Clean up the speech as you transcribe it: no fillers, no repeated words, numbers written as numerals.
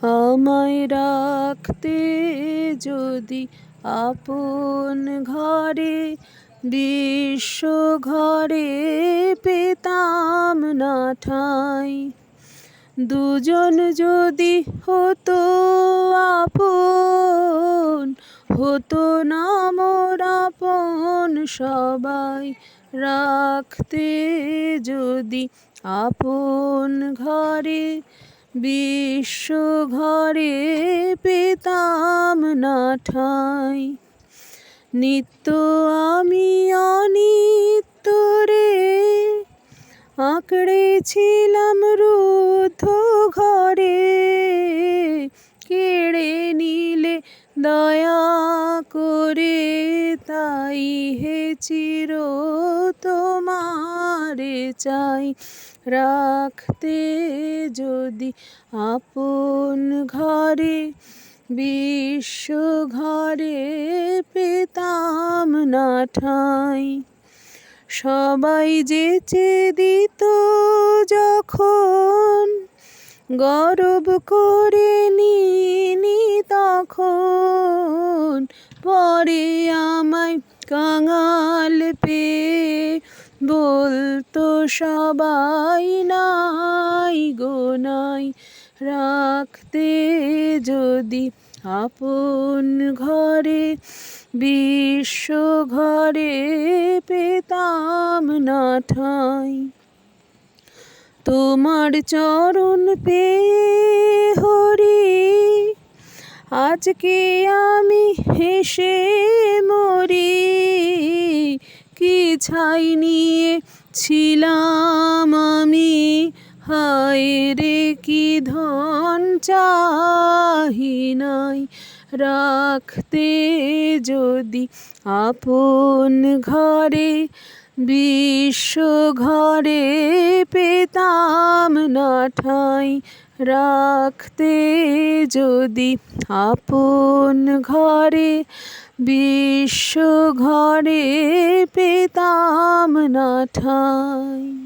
আমায় রাখতে যদি আপন ঘরে, বিশ্ব ঘরে পেতাম না ঠাঁই। দুজন যদি হতো আপন, হতো না মোর আপন সবাই। রাখতে যদি আপন ঘরে, বিশ্ব ঘরে পেতাম না ঠাঁই। নিত্য আমি অনিত্য রে আঁকড়েছিলাম রুদ্ধ ঘরে। কেড়ে নিলে দয়া করে, তাই হে চির তোমারে চাই। রাখতে যদি আপন ঘরে, বিশ্ব ঘরে পেতাম না ঠাঁই। সবাই যেচে দিত যখন, গর্ব করে নিনি তখন। পরে আমায় কাঙাল পেয়ে বলতো সবাই নাই গো নাই। রাখতে যদি আপন ঘরে, বিশ্ব ঘরে পেতাম না ঠাঁই। তোমার চরণ পেয়ে হরি, আজকে আমি হেসে মরি। কি ছাই নিয়ে ছিলাম আমি, হায় রে কি ধন চাহি নাই। রাখতে যদি আপন ঘরে, বিশ্ব ঘরে পেতাম না ঠাঁই। রাখতে যদি আপন ঘরে, বিশ্ব ঘরে পেতাম না ঠাঁই।